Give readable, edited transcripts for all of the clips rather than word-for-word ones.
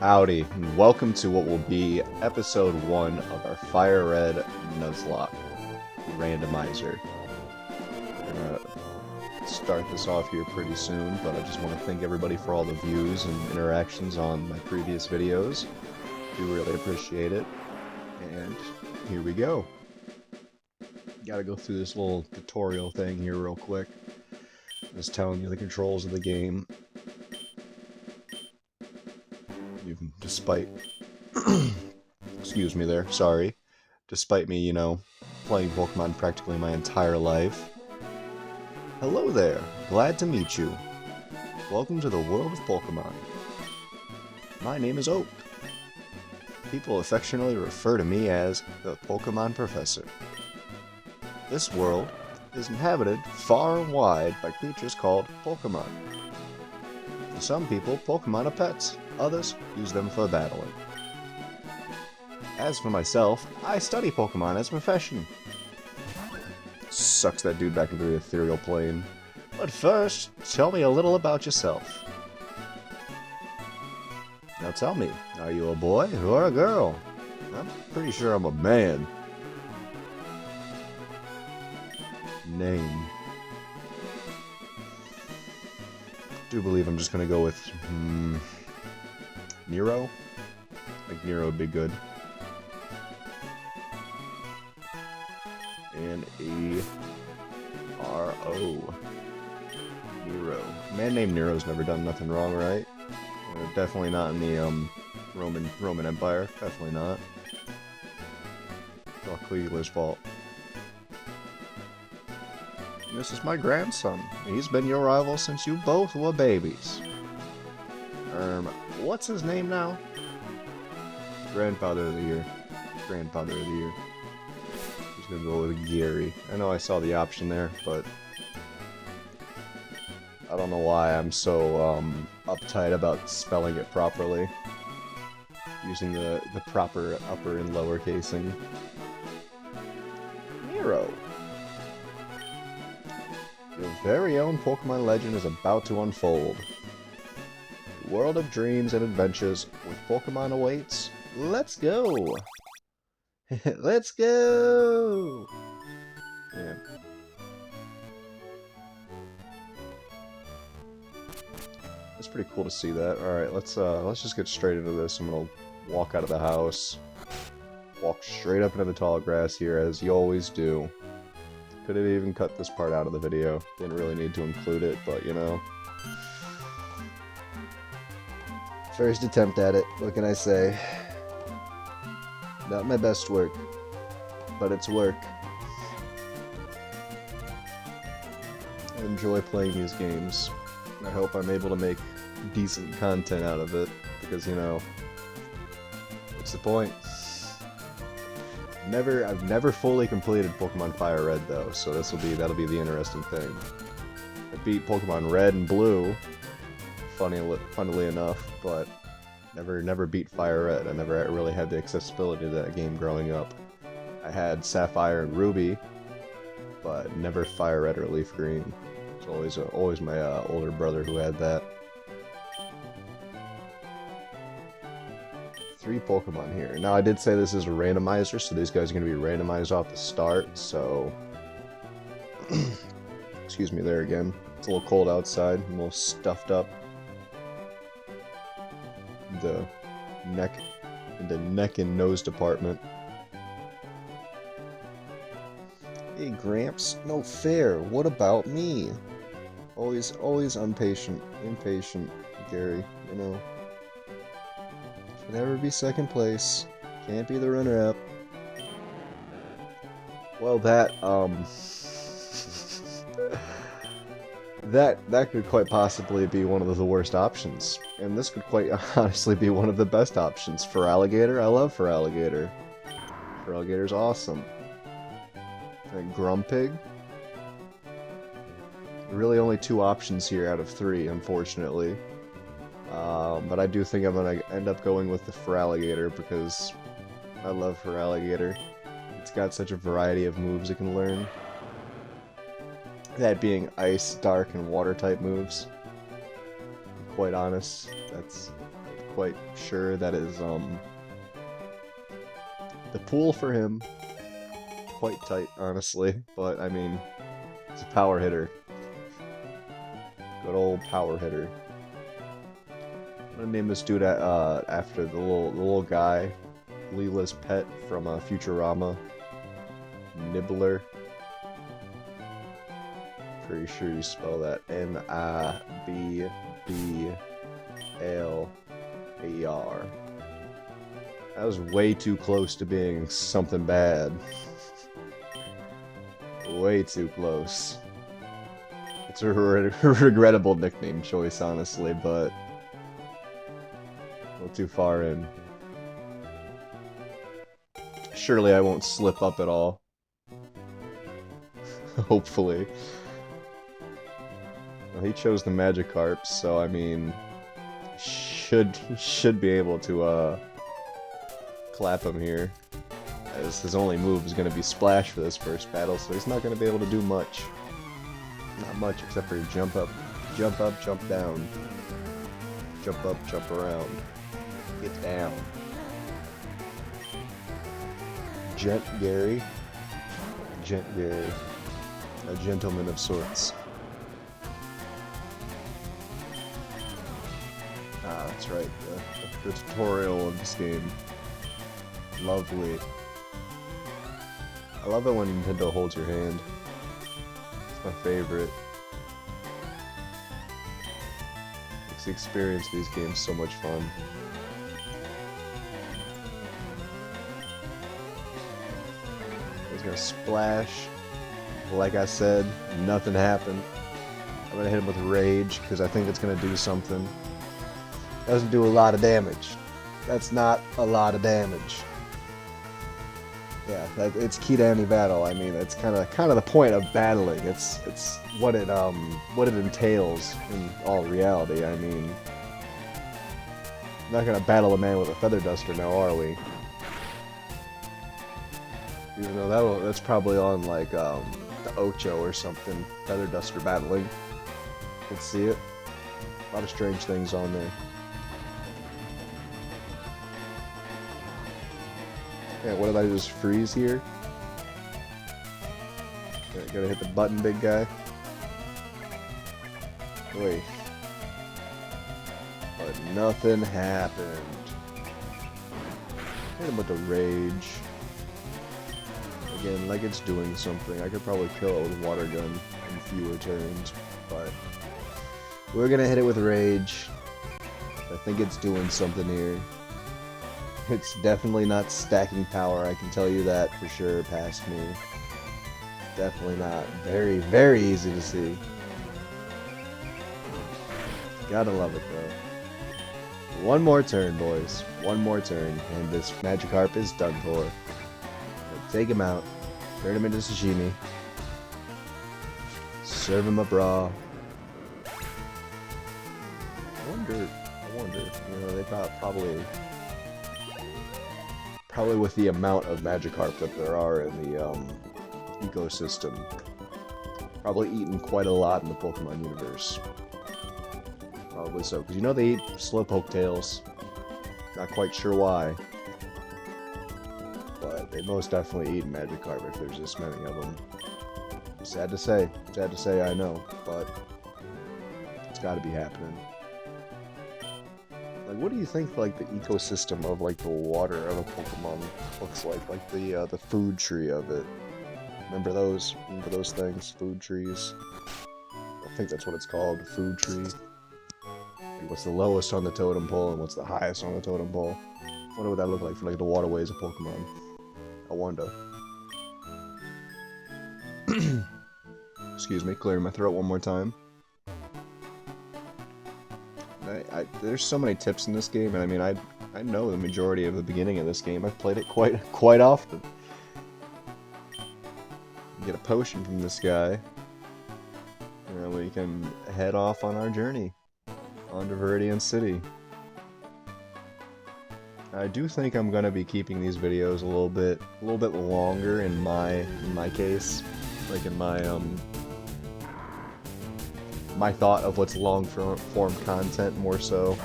Howdy, and welcome to what will be episode 1 of our FireRed Nuzlocke Randomizer. We're gonna start this off here pretty soon, but I just want to thank everybody for all the views and interactions on my previous videos. Do really appreciate it. And here we go. Gotta go through this little tutorial thing here real quick. Just telling you the controls of the game. Despite excuse me there, sorry. Despite me, playing Pokemon practically my entire life. Hello there, glad to meet you. Welcome to the world of Pokemon. My name is Oak. People affectionately refer to me as the Pokemon Professor. This world is inhabited far and wide by creatures called Pokemon. For some people, Pokemon are pets. Others use them for battling. As for myself, I study Pokemon as a profession. Sucks that dude back into the ethereal plane. But first, tell me a little about yourself. Now tell me, are you a boy or a girl? I'm pretty sure I'm a man. Name. Do believe I'm just gonna go with Nero? Like Nero would be good. N-E-R-O. Nero. A man named Nero's never done nothing wrong, right? Definitely not in the Roman Empire. Definitely not. It's all Cleveland's fault. This is my grandson. He's been your rival since you both were babies. What's his name now? Grandfather of the Year. Grandfather of the Year. Just gonna go with Gary. I know I saw the option there, but I don't know why I'm so uptight about spelling it properly. Using the proper upper and lower casing. Nero. Your very own Pokemon legend is about to unfold. The world of dreams and adventures with Pokemon awaits. Let's go! Let's go! Yeah. It's pretty cool to see that. Alright, let's just get straight into this. I'm gonna walk out of the house. Walk straight up into the tall grass here, as you always do. Could have even cut this part out of the video. Didn't really need to include it, but First attempt at it, what can I say? Not my best work, but it's work. I enjoy playing these games. I hope I'm able to make decent content out of it, because, what's the point? I've never fully completed Pokemon Fire Red though, so that'll be the interesting thing. I beat Pokemon Red and Blue, funnily enough, but never beat Fire Red. I never really had the accessibility to that game growing up. I had Sapphire and Ruby, but never Fire Red or Leaf Green. It's always my older brother who had that. 3 Pokemon here. Now, I did say this is a randomizer, so these guys are going to be randomized off the start, so... Excuse me there again. It's a little cold outside, I'm a little stuffed up. The neck and nose department. Hey, Gramps, no fair. What about me? Always impatient, Gary, Can never be second place. Can't be the runner-up. Well, that could quite possibly be one of the worst options. And this could quite honestly be one of the best options. Feraligatr, I love Feraligatr. Feraligatr's awesome. And Grumpig. Really only 2 options here out of 3, unfortunately. But I do think I'm going to end up going with the Feraligatr because I love Feraligatr. It's got such a variety of moves it can learn. That being ice, dark, and water type moves. quite honest. That's quite sure that is the pool for him quite tight, honestly. But I mean, it's a power hitter. Good old power hitter. I'm gonna name this dude after the little guy, Leela's pet from Futurama, Nibbler. Pretty sure you spell that Nibbbler. That was way too close to being something bad. Way too close. It's a regrettable nickname choice, honestly, but a little too far in. Surely I won't slip up at all. Hopefully. Well, he chose the Magikarp, so I mean, should be able to clap him here, as his only move is going to be Splash for this first battle, so he's not going to be able to do much. Not much, except for jump up, jump down, jump up, jump around, get down. Gent Gary, a gentleman of sorts. Ah, that's right, the tutorial of this game. Lovely. I love it when Nintendo holds your hand. It's my favorite. Makes the experience of these games so much fun. He's gonna splash. Like I said, nothing happened. I'm gonna hit him with Rage, because I think it's gonna do something. Doesn't do a lot of damage. That's not a lot of damage. Yeah, it's key to any battle. I mean, it's kind of the point of battling. It's what it entails in all reality. I mean, we're not gonna battle a man with a feather duster now, are we? Even though that's probably on like the Ocho or something. Feather duster battling. You can see it. A lot of strange things on there. Yeah, what did I just freeze here? Gotta hit the button, big guy. Wait. But nothing happened. Hit him with the Rage. Again, like it's doing something. I could probably kill it with Water Gun in fewer turns, but we're gonna hit it with Rage. I think it's doing something here. It's definitely not stacking power, I can tell you that for sure, past me. Definitely not. Very, very easy to see. Gotta love it, though. One more turn, boys. One more turn, and this Magikarp is done for. Take him out. Turn him into sashimi. Serve him up raw. I wonder, you know, they probably with the amount of Magikarp that there are in the ecosystem, probably eaten quite a lot in the Pokemon universe. Probably so, because you know they eat Slowpoke tails. Not quite sure why, but they most definitely eat Magikarp if there's this many of them. Sad to say, I know, but it's got to be happening. Like, what do you think, like, the ecosystem of, like, the water of a Pokemon looks like? Like, the food tree of it. Remember those? Remember those things? Food trees? I think that's what it's called, food tree. Like, what's the lowest on the totem pole and what's the highest on the totem pole? I wonder what that look like for, like, the waterways of Pokemon. I wonder. Excuse me, clearing my throat one more time. There's so many tips in this game, and I mean, I know the majority of the beginning of this game. I've played it quite often. Get a potion from this guy, and we can head off on our journey onto Viridian City. I do think I'm gonna be keeping these videos a little bit longer in my case, like in my thought of what's long form content more so.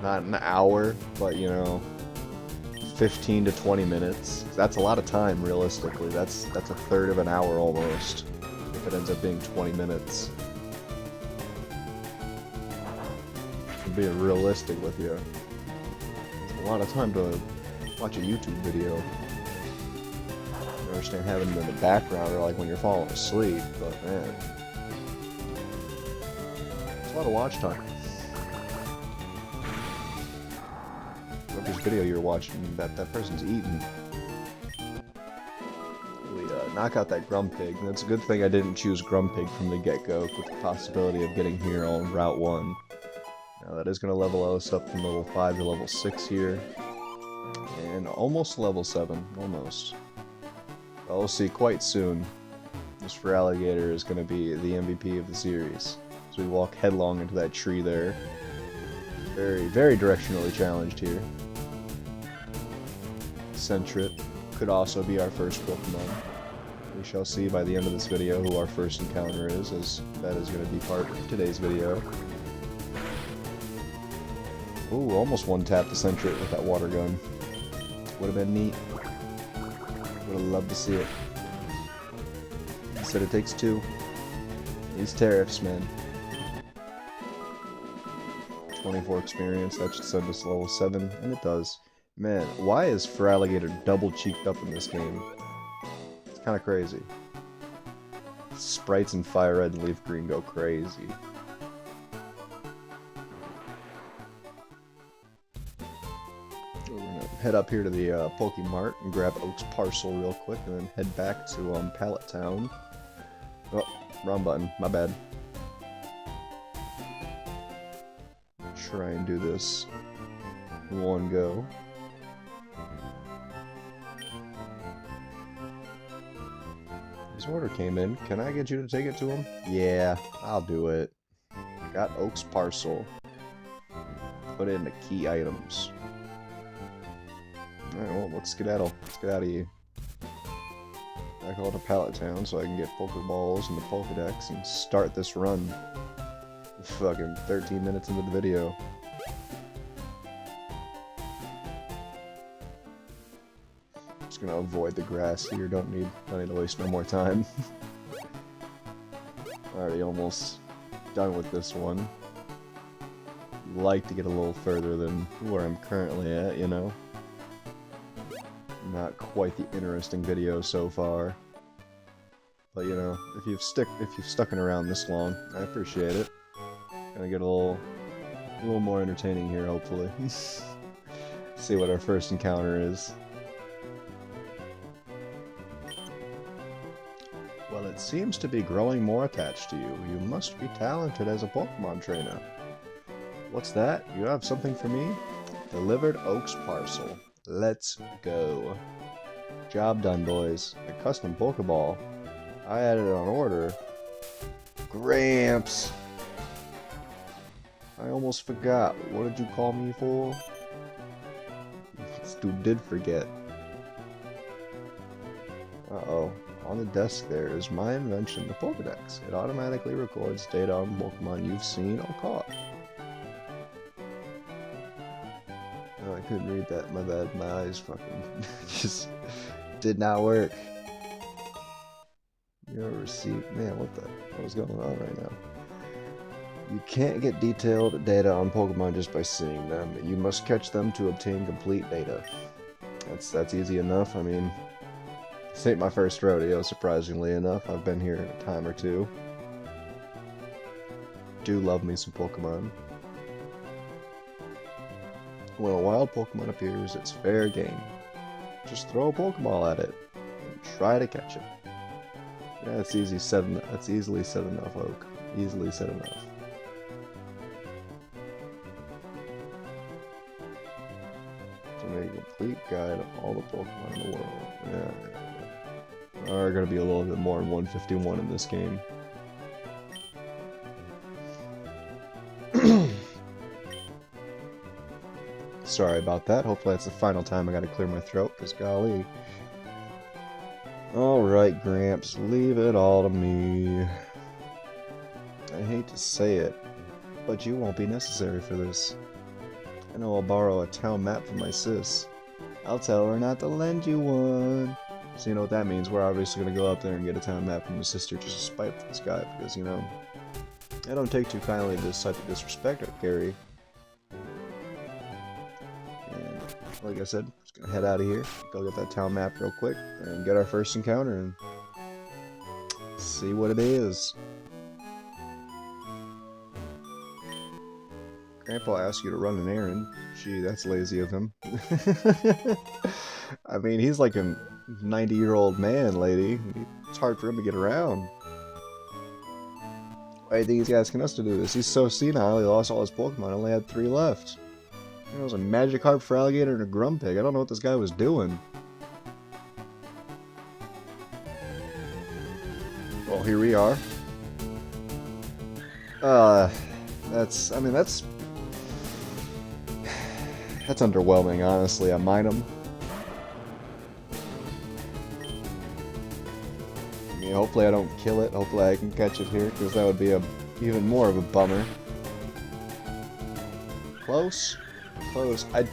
Not an hour, but you know, 15 to 20 minutes. That's a lot of time, realistically. That's a third of an hour almost, if it ends up being 20 minutes. I'm being realistic with you. It's a lot of time to watch a YouTube video. I understand having them in the background or like when you're falling asleep, but man, it's a lot of watch time. Whatever's video you're watching, that person's eating. We knock out that Grumpig. That's a good thing I didn't choose Grumpig from the get-go, with the possibility of getting here on Route 1. Now that is going to level us up from level 5 to level 6 here. And almost level 7, almost. I'll see quite soon. This Feraligatr is going to be the MVP of the series. So we walk headlong into that tree there. Very, very directionally challenged here. Sentret could also be our first Pokemon. We shall see by the end of this video who our first encounter is, as that is going to be part of today's video. Ooh, almost one-tapped the Sentret with that water gun. Would have been neat. Would have loved to see it. Instead it takes 2. These tariffs, man. 24 experience, that should send us to level 7, and it does. Man, why is Feraligatr double-cheeked up in this game? It's kind of crazy. Sprites in FireRed and Leaf Green go crazy. We're gonna head up here to the Pokemart and grab Oak's parcel real quick, and then head back to Pallet Town. Oh, wrong button, my bad. Try and do this in one go. His order came in. Can I get you to take it to him? Yeah, I'll do it. Got Oak's parcel. Put it into key items. Alright, well, let's skedaddle. Let's get out of here. Back all to Pallet Town so I can get Pokeballs and the Pokedex and start this run. Fucking 13 minutes into the video. Just gonna avoid the grass here. Don't need to waste no more time. Already almost done with this one. Like to get a little further than where I'm currently at, you know. Not quite the interesting video so far. But you know, if you've stuck around this long, I appreciate it. Gonna get a little more entertaining here, hopefully. See what our first encounter is. Well, it seems to be growing more attached to you. You must be talented as a Pokemon trainer. What's that? You have something for me? Delivered Oak's parcel. Let's go. Job done, boys. A custom Pokeball. I had it on order. Gramps! I almost forgot. What did you call me for? This dude did forget. Uh-oh. On the desk there is my invention, the Pokedex. It automatically records data on Pokemon you've seen or caught. Oh, I couldn't read that. My bad. My eyes fucking just did not work. You ever received... Man, what is going on right now? You can't get detailed data on Pokemon just by seeing them. You must catch them to obtain complete data. That's easy enough. I mean, this ain't my first rodeo, surprisingly enough. I've been here a time or two. Do love me some Pokemon. When a wild Pokemon appears, it's fair game. Just throw a Pokeball at it and try to catch it. Yeah, that's easily said enough, Oak. Easily said enough. To make a complete guide of all the Pokemon in the world. Yeah. There are going to be a little bit more than 151 in this game. Sorry about that. Hopefully that's the final time I gotta clear my throat, because golly. Alright, Gramps, leave it all to me. I hate to say it, but you won't be necessary for this. I know I'll borrow a town map from my sis. I'll tell her not to lend you one. So you know what that means. We're obviously going to go up there and get a town map from his sister just to spite this guy. Because, you know, I don't take too kindly to this type of disrespect, Gary. And like I said, just going to head out of here. Go get that town map real quick. And get our first encounter and see what it is. Grandpa asked you to run an errand. Gee, that's lazy of him. I mean, he's like a 90-year-old man, lady. It's hard for him to get around. Why do you think he's asking us to do this? He's so senile, he lost all his Pokemon, only had 3 left. You know, it was a Magikarp for Alligator and a Grumpig. I don't know what this guy was doing. Well, here we are. That's underwhelming, honestly. I mine him. I mean, hopefully I don't kill it. Hopefully I can catch it here, because that would be even more of a bummer. Close. Close. I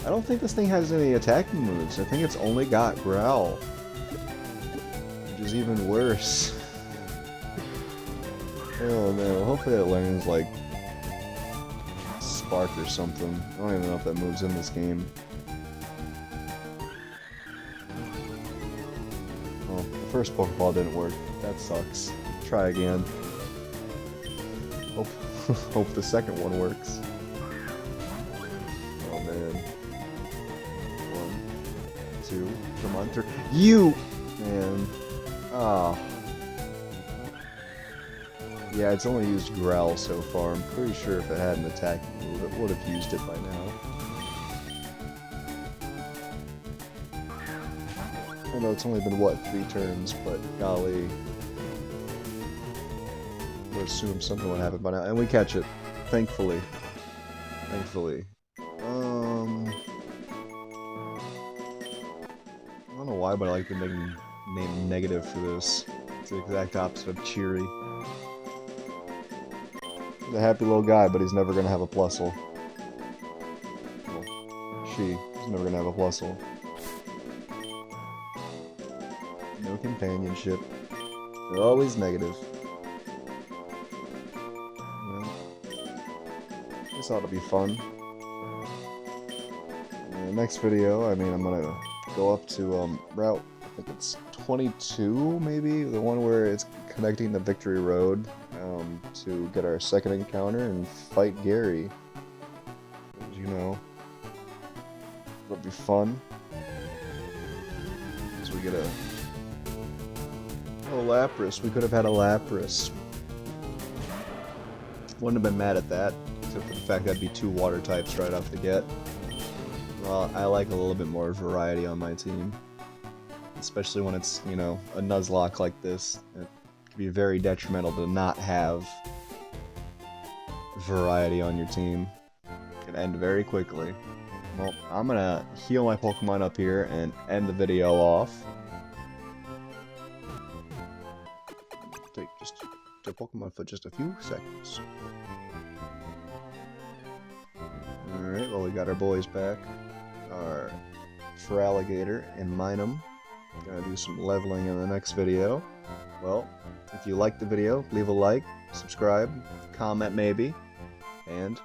don't think this thing has any attacking moves. I think it's only got Growl. Which is even worse. Oh man, well, hopefully it learns, like, Spark or something. I don't even know if that moves in this game. Well, the first Pokeball didn't work. That sucks. Try again. Hope the second one works. Oh man. 1, 2, come on, 3. You! Man. Ah. Yeah, it's only used Growl so far. I'm pretty sure if it had an attacking move, it would have used it by now. I know it's only been, what, 3 turns, but golly. I would assume something would happen by now. And we catch it. Thankfully. Thankfully. I don't know why, but I like the name negative for this. It's the exact opposite of cheery. He's a happy little guy, but he's never gonna have a Plusle. Well, she's never gonna have a Plusle. No companionship. They're always negative. Well, this ought to be fun. In the next video, I mean, I'm gonna go up to route, I think it's 22, maybe? The one where it's connecting the Victory Road. To get our second encounter and fight Gary. As you know, it'll be fun. So we get a Lapras. We could have had a Lapras. Wouldn't have been mad at that, except for the fact that'd be 2 water types right off the get. Well, I like a little bit more variety on my team, especially when it's, you know, a Nuzlocke like this. It could be very detrimental to not have variety on your team. It can end very quickly. Well, I'm gonna heal my Pokemon up here and end the video off. Take just a Pokemon for just a few seconds. Alright, well, we got our boys back. Our Feraligatr and Minun. Gonna do some leveling in the next video. Well, if you liked the video, leave a like, subscribe, comment maybe, and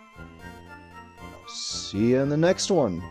I'll see you in the next one.